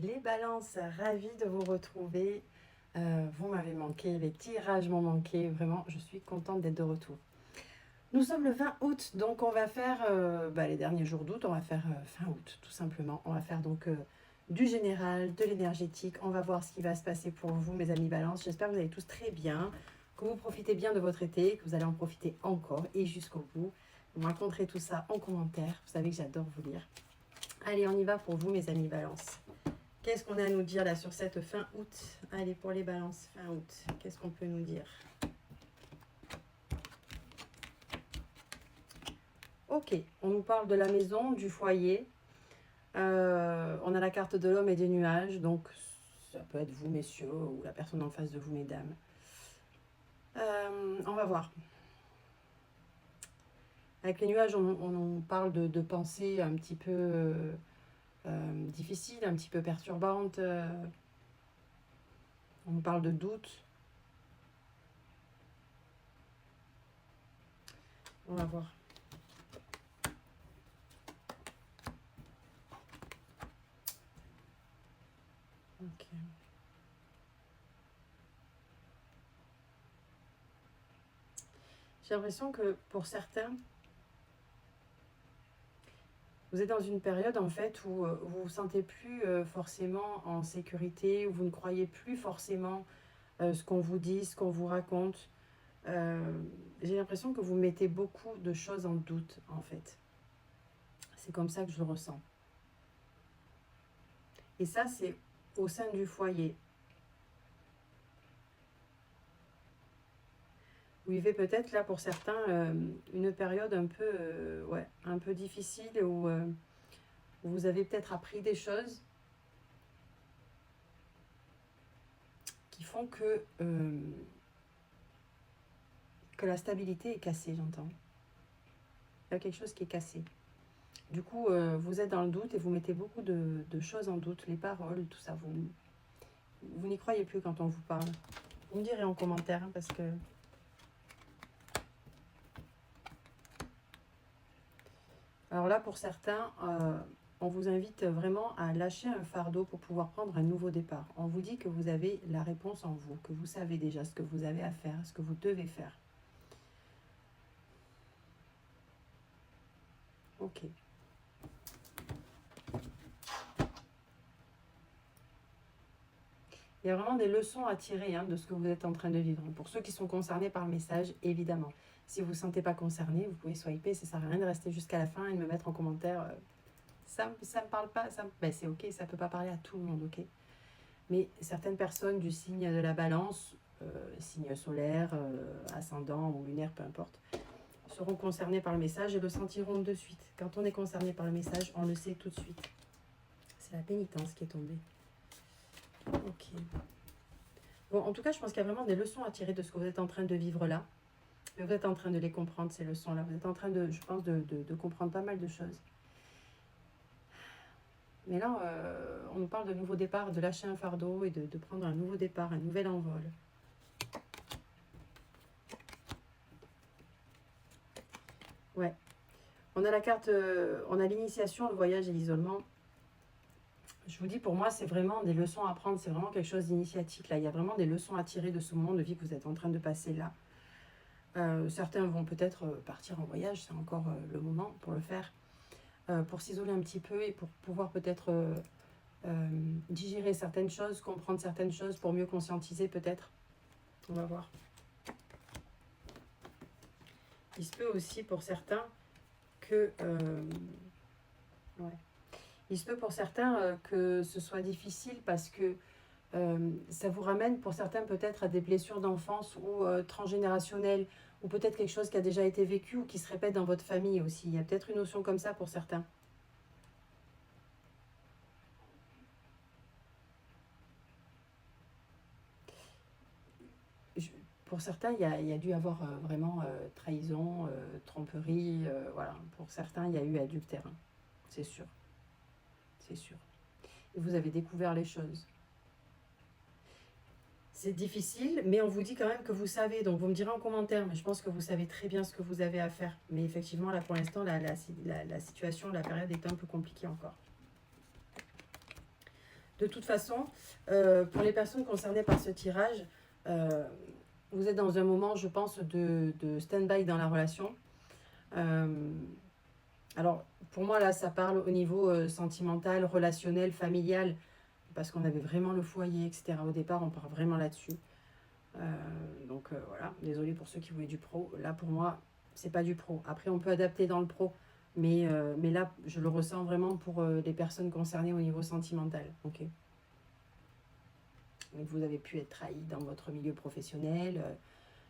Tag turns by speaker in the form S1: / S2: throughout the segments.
S1: Les balances, ravie de vous retrouver. Vous m'avez manqué, les tirages m'ont manqué. Vraiment, je suis contente d'être de retour. Nous sommes le 20 août, donc on va faire les derniers jours d'août. On va faire fin août, tout simplement. On va faire donc du général, de l'énergétique. On va voir ce qui va se passer pour vous, mes amis balance. J'espère que vous allez tous très bien, que vous profitez bien de votre été, que vous allez en profiter encore et jusqu'au bout. Vous me raconterez tout ça en commentaire. Vous savez que j'adore vous lire. Allez, on y va pour vous, mes amis balance. Qu'est-ce qu'on a à nous dire là sur cette fin août? Allez, pour les balances, fin août, qu'est-ce qu'on peut nous dire? Ok, on nous parle de la maison, du foyer. On a la carte de l'homme et des nuages, donc ça peut être vous, messieurs, ou la personne en face de vous, mesdames. On va voir. Avec les nuages, on parle de pensées un petit peu difficiles, un petit peu perturbantes. On nous parle de doutes. On va voir. Ok. J'ai l'impression que pour certains, vous êtes dans une période en fait où vous vous sentez plus forcément en sécurité, où vous ne croyez plus forcément ce qu'on vous dit, ce qu'on vous raconte. J'ai l'impression que vous mettez beaucoup de choses en doute en fait. C'est comme ça que je le ressens. Et ça, c'est au sein du foyer. Vous vivez peut-être là pour certains une période un peu difficile où vous avez peut-être appris des choses qui font que la stabilité est cassée, j'entends. Il y a quelque chose qui est cassé. Du coup, vous êtes dans le doute et vous mettez beaucoup de choses en doute, les paroles, tout ça. Vous n'y croyez plus quand on vous parle. Vous me direz en commentaire, hein, parce que... Alors là, pour certains, on vous invite vraiment à lâcher un fardeau pour pouvoir prendre un nouveau départ. On vous dit que vous avez la réponse en vous, que vous savez déjà ce que vous avez à faire, ce que vous devez faire. Ok. Il y a vraiment des leçons à tirer de ce que vous êtes en train de vivre. Pour ceux qui sont concernés par le message, évidemment. Si vous ne vous sentez pas concerné, vous pouvez swiper. Ça ne sert à rien de rester jusqu'à la fin et de me mettre en commentaire ça ne me parle pas. C'est ok, ça ne peut pas parler à tout le monde, ok. Mais certaines personnes du signe de la balance, signe solaire, ascendant ou lunaire, peu importe, seront concernées par le message et le sentiront de suite. Quand on est concerné par le message, on le sait tout de suite. C'est la pénitence qui est tombée. Ok. Bon, en tout cas, je pense qu'il y a vraiment des leçons à tirer de ce que vous êtes en train de vivre là. Mais vous êtes en train de les comprendre, ces leçons-là. Vous êtes en train de, je pense, de comprendre pas mal de choses. Mais là, on nous parle de nouveau départ, de lâcher un fardeau et de prendre un nouveau départ, un nouvel envol. Ouais. On a la carte, on a l'initiation, le voyage et l'isolement. Je vous dis, pour moi, c'est vraiment des leçons à prendre. C'est vraiment quelque chose d'initiatique. Là, il y a vraiment des leçons à tirer de ce moment de vie que vous êtes en train de passer là. Certains vont peut-être partir en voyage. C'est encore le moment pour le faire. Pour s'isoler un petit peu et pour pouvoir peut-être digérer certaines choses, comprendre certaines choses pour mieux conscientiser peut-être. On va voir. Il se peut aussi pour certains que... ouais. Il se peut pour certains que ce soit difficile parce que ça vous ramène pour certains peut-être à des blessures d'enfance ou transgénérationnelles ou peut-être quelque chose qui a déjà été vécu ou qui se répète dans votre famille aussi. Il y a peut-être une notion comme ça pour certains. Pour certains, il y a dû avoir vraiment trahison, tromperie. Voilà. Pour certains, il y a eu adultère. C'est sûr. C'est sûr. Et vous avez découvert les choses. C'est difficile, mais on vous dit quand même que vous savez. Donc vous me direz en commentaire, mais je pense que vous savez très bien ce que vous avez à faire. Mais effectivement, là pour l'instant, la situation, la période est un peu compliquée encore. De toute façon, pour les personnes concernées par ce tirage, euh, vous êtes dans un moment, je pense, de stand-by dans la relation. Euh, alors, pour moi, là, ça parle au niveau sentimental, relationnel, familial, parce qu'on avait vraiment le foyer, etc. Au départ, on part vraiment là-dessus. Voilà, désolé pour ceux qui voulaient du pro. Là, pour moi, c'est pas du pro. Après, on peut adapter dans le pro, mais là, je le ressens vraiment pour les personnes concernées au niveau sentimental. Ok. Vous avez pu être trahi dans votre milieu professionnel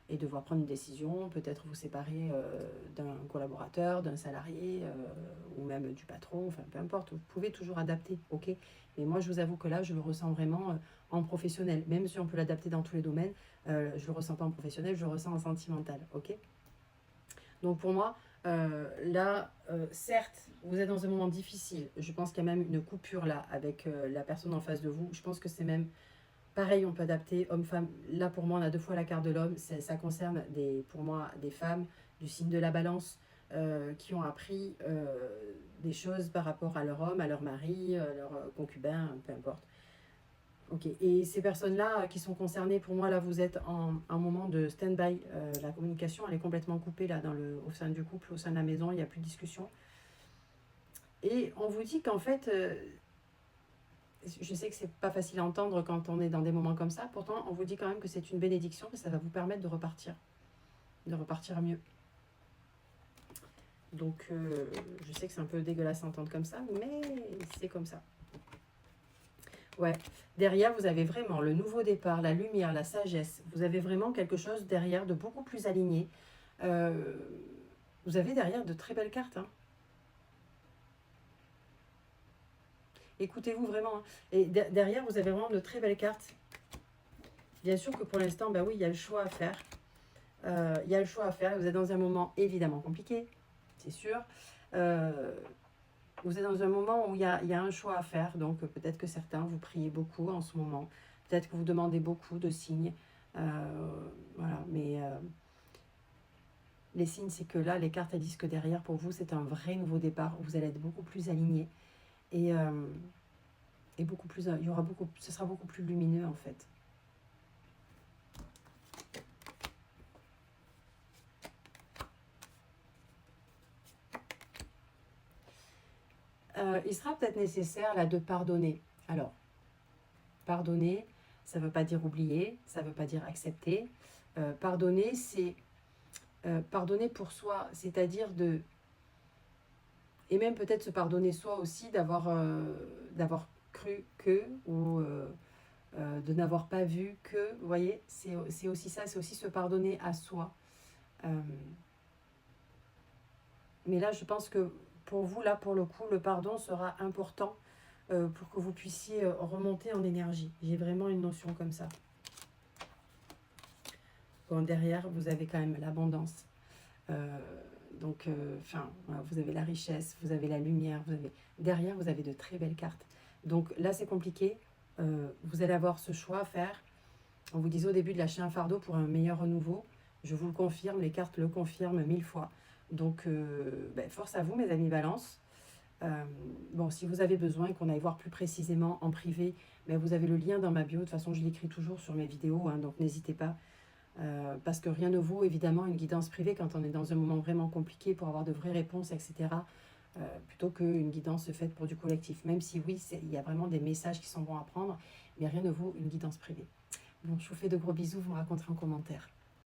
S1: et devoir prendre une décision, peut-être vous séparer d'un collaborateur, d'un salarié ou même du patron, enfin peu importe, vous pouvez toujours adapter, ok. Mais moi je vous avoue que là je le ressens vraiment en professionnel, même si on peut l'adapter dans tous les domaines, je ne le ressens pas en professionnel, je le ressens en sentimental, ok. Donc pour moi, certes, vous êtes dans un moment difficile, je pense qu'il y a même une coupure là avec la personne en face de vous, je pense que c'est même pareil, on peut adapter homme-femme. Là, pour moi, on a deux fois la carte de l'homme. Ça concerne, pour moi, des femmes du signe de la balance qui ont appris des choses par rapport à leur homme, à leur mari, à leur concubin, peu importe. Ok. Et ces personnes-là qui sont concernées, pour moi, là, vous êtes en un moment de stand-by. La communication, elle est complètement coupée là, au sein du couple, au sein de la maison. Il n'y a plus de discussion. Et on vous dit qu'en fait, je sais que c'est pas facile à entendre quand on est dans des moments comme ça. Pourtant, on vous dit quand même que c'est une bénédiction, que ça va vous permettre de repartir mieux. Donc, je sais que c'est un peu dégueulasse à entendre comme ça, mais c'est comme ça. Ouais, derrière, vous avez vraiment le nouveau départ, la lumière, la sagesse. Vous avez vraiment quelque chose derrière de beaucoup plus aligné. Euh, vous avez derrière de très belles cartes. Hein. Écoutez-vous vraiment. Hein. Et derrière, vous avez vraiment de très belles cartes. Bien sûr que pour l'instant, bah oui, il y a le choix à faire. Il y a le choix à faire. Vous êtes dans un moment évidemment compliqué, c'est sûr. Euh, vous êtes dans un moment où il y a un choix à faire. Donc peut-être que certains, vous priez beaucoup en ce moment. Peut-être que vous demandez beaucoup de signes. Voilà, mais les signes, c'est que là, les cartes, elles disent que derrière, pour vous, c'est un vrai nouveau départ. Vous allez être beaucoup plus aligné et beaucoup plus, ce sera beaucoup plus lumineux en fait. Il sera peut-être nécessaire là de pardonner. Alors, pardonner, ça ne veut pas dire oublier, ça ne veut pas dire accepter. Pardonner, c'est pardonner pour soi, c'est-à-dire de... Et même peut-être se pardonner soi aussi d'avoir cru que, ou de n'avoir pas vu que, vous voyez, c'est aussi ça, c'est aussi se pardonner à soi. Mais là, je pense que pour vous, là, pour le coup, le pardon sera important pour que vous puissiez remonter en énergie. J'ai vraiment une notion comme ça. Bon, derrière, vous avez quand même l'abondance. Voilà, vous avez la richesse, vous avez la lumière, derrière, vous avez de très belles cartes. Donc là, c'est compliqué. Vous allez avoir ce choix à faire. On vous disait au début de lâcher un fardeau pour un meilleur renouveau. Je vous le confirme, les cartes le confirment 1000 fois. Donc, force à vous, mes amis Balance. Bon, si vous avez besoin qu'on aille voir plus précisément en privé, vous avez le lien dans ma bio. De toute façon, je l'écris toujours sur mes vidéos, hein, donc n'hésitez pas. Parce que rien ne vaut évidemment une guidance privée quand on est dans un moment vraiment compliqué pour avoir de vraies réponses, etc. Plutôt qu'une guidance faite pour du collectif. Même si oui, il y a vraiment des messages qui sont bons à prendre, mais rien ne vaut une guidance privée. Bon, je vous fais de gros bisous, vous me raconterez en commentaire.